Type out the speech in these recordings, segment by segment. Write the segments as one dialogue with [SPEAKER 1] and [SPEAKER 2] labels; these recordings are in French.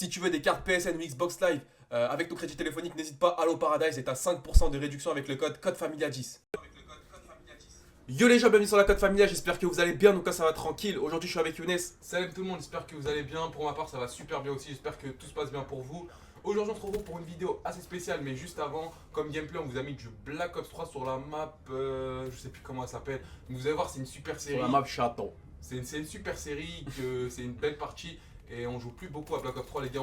[SPEAKER 1] Si tu veux des cartes PSN ou Xbox Live avec ton crédit téléphonique, n'hésite pas, Allo Paradise et t'as 5% de réduction avec le code FAMILIA10. Yo les gens, bienvenue sur la Code Familia, j'espère que vous allez bien, donc là ça va tranquille. Aujourd'hui je suis avec Younes.
[SPEAKER 2] Salut tout le monde, j'espère que vous allez bien. Pour ma part, ça va super bien aussi. J'espère que tout se passe bien pour vous. Aujourd'hui, on se retrouve pour une vidéo assez spéciale, mais juste avant, comme gameplay, on vous a mis du Black Ops 3 sur la map. Je sais plus comment elle s'appelle. Donc, vous allez voir, c'est une super série.
[SPEAKER 1] Sur la map chaton.
[SPEAKER 2] C'est une super série, c'est une belle partie. Et on joue plus beaucoup à Black Ops 3, les gars.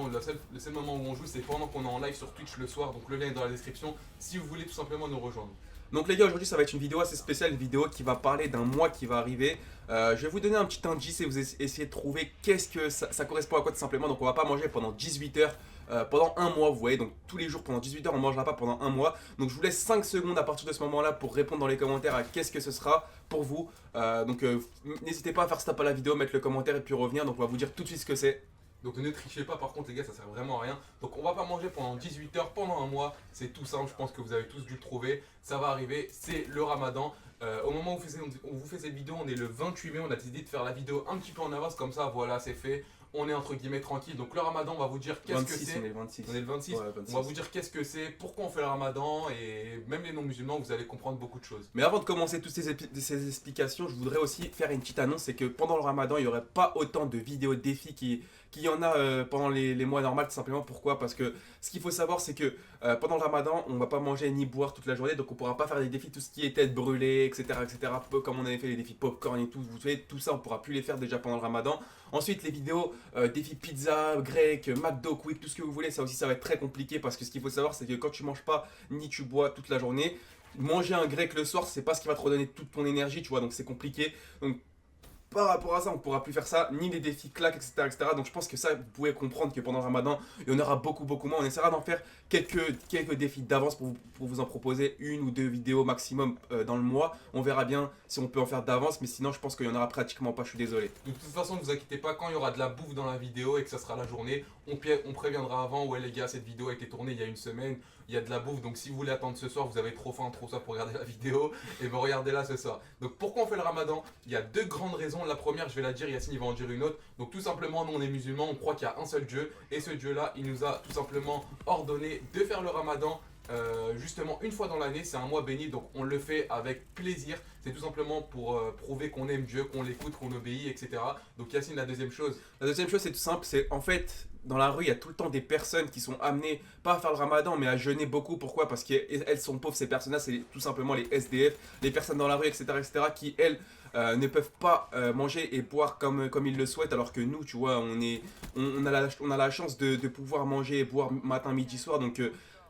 [SPEAKER 2] Le seul moment où on joue, c'est pendant qu'on est en live sur Twitch le soir. Donc, le lien est dans la description si vous voulez tout simplement nous rejoindre.
[SPEAKER 1] Donc les gars, aujourd'hui ça va être une vidéo assez spéciale, une vidéo qui va parler d'un mois qui va arriver. Je vais vous donner un petit indice et vous essayez de trouver qu'est-ce que ça correspond à quoi tout simplement. Donc on va pas manger pendant 18 heures, pendant un mois, vous voyez. Donc tous les jours pendant 18 heures, on mangera pas pendant un mois. Donc je vous laisse 5 secondes à partir de ce moment-là pour répondre dans les commentaires à qu'est-ce que ce sera pour vous. N'hésitez pas à faire stop à la vidéo, mettre le commentaire et puis revenir. Donc on va vous dire tout de suite ce que c'est.
[SPEAKER 2] Donc ne trichez pas, par contre les gars, ça sert vraiment à rien. Donc on va pas manger pendant 18 heures, pendant un mois. C'est tout simple, je pense que vous avez tous dû le trouver. Ça va arriver, c'est le ramadan. Au moment où on vous fait cette vidéo, on est le 28 mai. On a décidé de faire la vidéo un petit peu en avance, comme ça, voilà, c'est fait. On est entre guillemets tranquille. Donc le ramadan, on va vous dire qu'est-ce que
[SPEAKER 1] 26,
[SPEAKER 2] c'est.
[SPEAKER 1] on est le 26.
[SPEAKER 2] On est le 26.
[SPEAKER 1] Ouais, 26.
[SPEAKER 2] On va vous dire qu'est-ce que c'est, pourquoi on fait le ramadan. Et même les non-musulmans, vous allez comprendre beaucoup de choses.
[SPEAKER 1] Mais avant de commencer toutes ces explications, je voudrais aussi faire une petite annonce, c'est que pendant le ramadan, il n'y aurait pas autant de vidéos défis qu'il y en a pendant les mois normaux, tout simplement. Pourquoi? Parce que ce qu'il faut savoir, c'est que pendant le ramadan, on va pas manger ni boire toute la journée, donc on pourra pas faire des défis, tout ce qui est tête brûlée, etc., etc., peu comme on avait fait les défis popcorn et tout, vous savez, tout ça, on pourra plus les faire déjà pendant le ramadan. Ensuite, les vidéos défis pizza, grec, McDo, Quick, tout ce que vous voulez, ça aussi, ça va être très compliqué, parce que ce qu'il faut savoir, c'est que quand tu manges pas ni tu bois toute la journée, manger un grec le soir, c'est pas ce qui va te redonner toute ton énergie, tu vois, donc c'est compliqué. Donc par rapport à ça, on pourra plus faire ça, ni les défis claques, etc., etc. Donc je pense que ça, vous pouvez comprendre que pendant le ramadan, il y en aura beaucoup, beaucoup moins. On essaiera d'en faire quelques défis d'avance pour vous en proposer une ou deux vidéos maximum dans le mois. On verra bien si on peut en faire d'avance, mais sinon je pense qu'il y en aura pratiquement pas, je suis désolé.
[SPEAKER 2] De toute façon, ne vous inquiétez pas, quand il y aura de la bouffe dans la vidéo et que ça sera la journée, on préviendra avant. Ouais, les gars, cette vidéo a été tournée il y a une semaine, il y a de la bouffe. Donc, si vous voulez attendre ce soir, vous avez trop faim, trop soif pour regarder la vidéo, et vous regardez-la ce soir. Donc, pourquoi on fait le ramadan? Il y a deux grandes raisons. La première, je vais la dire, Yacine, il va en dire une autre. Donc, tout simplement, nous, on est musulmans, on croit qu'il y a un seul Dieu, et ce Dieu-là, il nous a tout simplement ordonné de faire le ramadan. Justement une fois dans l'année, c'est un mois béni, donc on le fait avec plaisir. C'est tout simplement pour prouver qu'on aime Dieu, qu'on l'écoute, qu'on obéit, etc. Donc Yacine, la deuxième chose.
[SPEAKER 1] La deuxième chose, c'est tout simple, c'est en fait, dans la rue, il y a tout le temps des personnes qui sont amenées, pas à faire le ramadan, mais à jeûner beaucoup. Pourquoi? Parce qu'elles sont pauvres, ces personnes-là, c'est tout simplement les SDF, les personnes dans la rue, etc., etc., qui, elles, ne peuvent pas manger et boire comme ils le souhaitent, alors que nous, tu vois, on a la chance de pouvoir manger et boire matin, midi, soir. Donc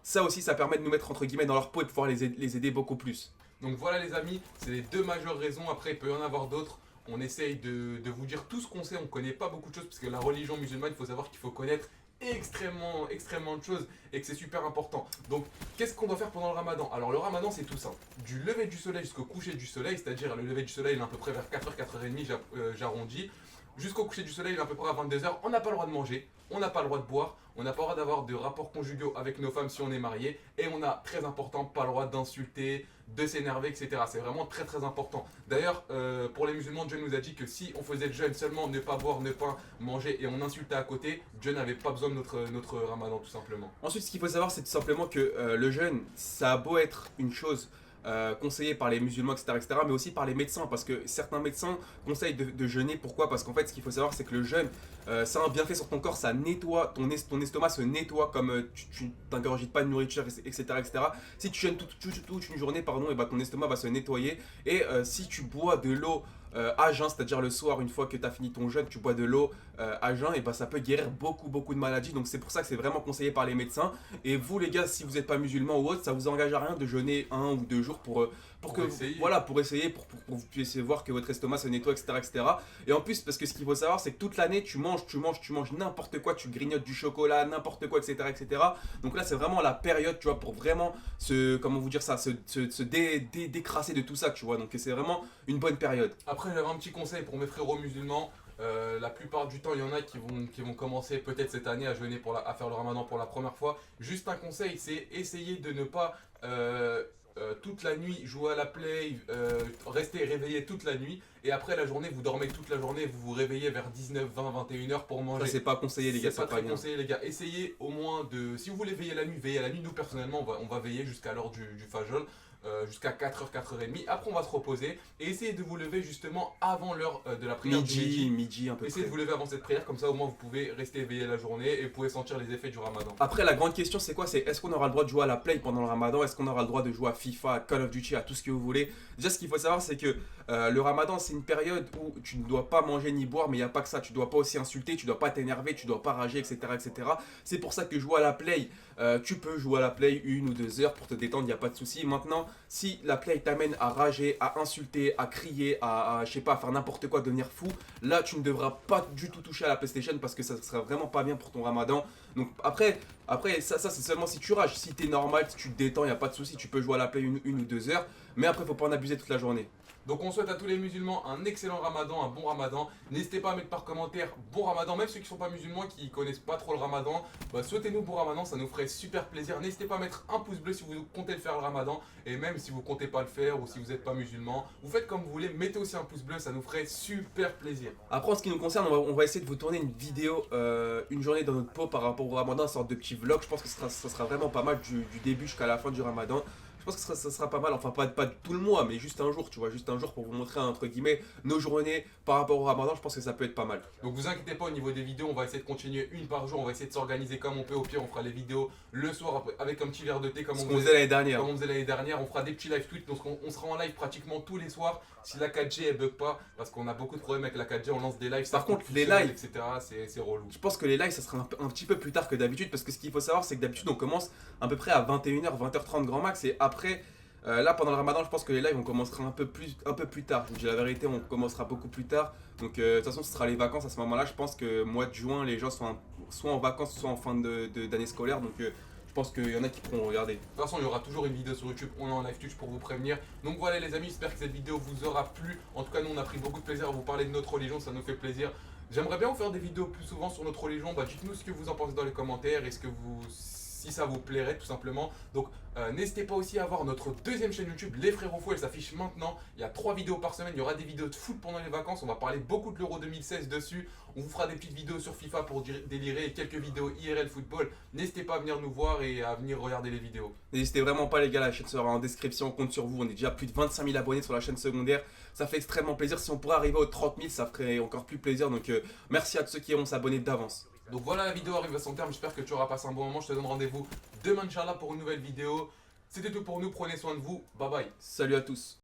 [SPEAKER 1] ça aussi, ça permet de nous mettre entre guillemets dans leur peau et de pouvoir les aider beaucoup plus.
[SPEAKER 2] Donc voilà les amis, c'est les deux majeures raisons. Après, il peut y en avoir d'autres. On essaye de vous dire tout ce qu'on sait. On ne connaît pas beaucoup de choses parce que la religion musulmane, il faut savoir qu'il faut connaître extrêmement de choses et que c'est super important. Donc qu'est-ce qu'on doit faire pendant le ramadan? Alors le ramadan, c'est tout simple. Du lever du soleil jusqu'au coucher du soleil, c'est-à-dire le lever du soleil il est à peu près vers 4h, 4h30, j'arrondis. Jusqu'au coucher du soleil, il est à peu près à 22h. On n'a pas le droit de manger, on n'a pas le droit de boire, on n'a pas le droit d'avoir de rapports conjugaux avec nos femmes si on est marié. Et on a, très important, pas le droit d'insulter, de s'énerver, etc. C'est vraiment très important. D'ailleurs, pour les musulmans, Dieu nous a dit que si on faisait le jeûne seulement, ne pas boire, ne pas manger et on insultait à côté, Dieu n'avait pas besoin de notre ramadan tout simplement.
[SPEAKER 1] Ensuite, ce qu'il faut savoir, c'est tout simplement que le jeûne, ça a beau être une chose conseillée par les musulmans, etc., etc., mais aussi par les médecins, parce que certains médecins conseillent de jeûner. Pourquoi? Parce qu'en fait, ce qu'il faut savoir, c'est que le jeûne, ça a un bienfait sur ton corps, ça nettoie, ton estomac se nettoie comme tu t'ingurgites pas de nourriture, etc., etc. Si tu jeûnes toute une journée, pardon, et bah, ton estomac va se nettoyer. Et si tu bois de l'eau à jeun, c'est-à-dire le soir, une fois que tu as fini ton jeûne, tu bois de l'eau à jeun, et bah, ça peut guérir beaucoup de maladies. Donc c'est pour ça que c'est vraiment conseillé par les médecins. Et vous les gars, si vous n'êtes pas musulman ou autre, ça vous engage à rien de jeûner 1 ou 2 jours pour
[SPEAKER 2] essayer.
[SPEAKER 1] voilà, pour essayer, pour que vous puissiez voir que votre estomac se nettoie, etc., etc. Et en plus, parce que ce qu'il faut savoir, c'est que toute l'année, tu manges n'importe quoi, tu grignotes du chocolat, n'importe quoi, etc., etc. Donc là, c'est vraiment la période, tu vois, pour vraiment comment vous dire ça, décrasser de tout ça, tu vois. Donc c'est vraiment une bonne période.
[SPEAKER 2] Après, j'avais un petit conseil pour mes frérots musulmans. La plupart du temps, il y en a qui vont commencer peut-être cette année à jeûner à faire le ramadan pour la première fois. Juste un conseil, c'est essayer de ne pas toute la nuit jouer à la play, rester réveillé toute la nuit, et après la journée, vous dormez toute la journée, vous vous réveillez vers 19, 20, 21 heures pour manger.
[SPEAKER 1] Ça, c'est pas conseillé, les gars,
[SPEAKER 2] C'est pas très conseillé, les gars. Essayez au moins de. Si vous voulez veiller la nuit, veillez la nuit. Nous, personnellement, on va veiller jusqu'à l'heure du fajol. Jusqu'à 4h, 4h30. Après, on va se reposer et essayez de vous lever justement avant l'heure de la prière du midi.
[SPEAKER 1] Midi un peu
[SPEAKER 2] Essayez
[SPEAKER 1] près.
[SPEAKER 2] de vous lever avant cette prière, comme ça au moins vous pouvez rester éveillé la journée et vous pouvez sentir les effets du ramadan.
[SPEAKER 1] Après, la grande question, c'est quoi? C'est est-ce qu'on aura le droit de jouer à la Play pendant le Ramadan? Est-ce qu'on aura le droit de jouer à FIFA, à Call of Duty, à tout ce que vous voulez? Déjà, ce qu'il faut savoir, c'est que le Ramadan, c'est une période où tu ne dois pas manger ni boire, mais il n'y a pas que ça. Tu dois pas aussi insulter, tu dois pas t'énerver, tu dois pas rager, etc., etc. C'est pour ça que jouer à la Play, tu peux jouer à la Play 1 ou 2 heures pour te détendre, il n'y a pas de souci. Maintenant, si la Play t'amène à rager, à insulter, à crier, je sais pas, à faire n'importe quoi, devenir fou, là, tu ne devras pas du tout toucher à la PlayStation parce que ça sera vraiment pas bien pour ton Ramadan. Donc après ça c'est seulement si tu rages. Si t'es normal, si tu te détends, il n'y a pas de souci, tu peux jouer à la Play 1 ou 2 heures. Mais après, faut pas en abuser toute la journée.
[SPEAKER 2] Donc on souhaite à tous les musulmans un excellent ramadan, un bon ramadan. N'hésitez pas à mettre par commentaire bon ramadan, même ceux qui ne sont pas musulmans, qui connaissent pas trop le ramadan. Souhaitez-nous bon ramadan, ça nous ferait super plaisir. N'hésitez pas à mettre un pouce bleu si vous comptez le faire le ramadan. Et même si vous comptez pas le faire ou si vous n'êtes pas musulman, vous faites comme vous voulez, mettez aussi un pouce bleu, ça nous ferait super plaisir.
[SPEAKER 1] Après, en ce qui nous concerne, on va essayer de vous tourner une vidéo, une journée dans notre peau par rapport au ramadan, une sorte de petit vlog. Je pense que ça sera vraiment pas mal du début jusqu'à la fin du ramadan. Je pense que ça sera pas mal, enfin pas tout le mois, mais juste un jour, tu vois, juste un jour pour vous montrer entre guillemets nos journées par rapport au ramadan. Je pense que ça peut être pas mal.
[SPEAKER 2] Donc vous inquiétez pas au niveau des vidéos, on va essayer de continuer une par jour, on va essayer de s'organiser comme on peut. Au pire, on fera les vidéos le soir après, avec un petit verre de thé comme
[SPEAKER 1] Ce
[SPEAKER 2] on
[SPEAKER 1] qu'on faisait l'année dernière.
[SPEAKER 2] Comme on faisait l'année dernière. On fera des petits live tweets, donc on sera en live pratiquement tous les soirs. Si la 4G elle bug pas, parce qu'on a beaucoup de problèmes avec la 4G, on lance des lives.
[SPEAKER 1] Par contre, les lives,
[SPEAKER 2] etc., c'est relou.
[SPEAKER 1] Je pense que les lives, ça sera un petit peu plus tard que d'habitude, parce que ce qu'il faut savoir, c'est que d'habitude, on commence à peu près à 21h, 20h30 grand max, et après. Là pendant le ramadan je pense que les lives on commencera un peu plus tard. Je vous dis la vérité, on commencera beaucoup plus tard. Donc de toute façon ce sera les vacances à ce moment là. Je pense que mois de juin les gens sont soit en vacances soit en fin d'année scolaire. Donc je pense qu'il y en a qui pourront regarder.
[SPEAKER 2] De toute façon il y aura toujours une vidéo sur YouTube, on est en live Twitch pour vous prévenir. Donc voilà les amis, j'espère que cette vidéo vous aura plu. En tout cas nous on a pris beaucoup de plaisir à vous parler de notre religion, ça nous fait plaisir. J'aimerais bien vous faire des vidéos plus souvent sur notre religion. Dites-nous ce que vous en pensez dans les commentaires. Est-ce que si ça vous plairait tout simplement. Donc n'hésitez pas aussi à voir notre deuxième chaîne YouTube, Les Frérots Fous, elle s'affiche maintenant. Il y a 3 vidéos par semaine, il y aura des vidéos de foot pendant les vacances. On va parler beaucoup de l'Euro 2016 dessus. On vous fera des petites vidéos sur FIFA pour délirer et quelques vidéos IRL football. N'hésitez pas à venir nous voir et à venir regarder les vidéos.
[SPEAKER 1] N'hésitez vraiment pas les gars, la chaîne sera en description, on compte sur vous. On est déjà plus de 25 000 abonnés sur la chaîne secondaire. Ça fait extrêmement plaisir. Si on pourrait arriver aux 30 000, ça ferait encore plus plaisir. Donc merci à tous ceux qui iront s'abonner d'avance.
[SPEAKER 2] Donc voilà, la vidéo arrive à son terme, j'espère que tu auras passé un bon moment. Je te donne rendez-vous demain Inch'Allah pour une nouvelle vidéo. C'était tout pour nous, prenez soin de vous, bye bye.
[SPEAKER 1] Salut à tous.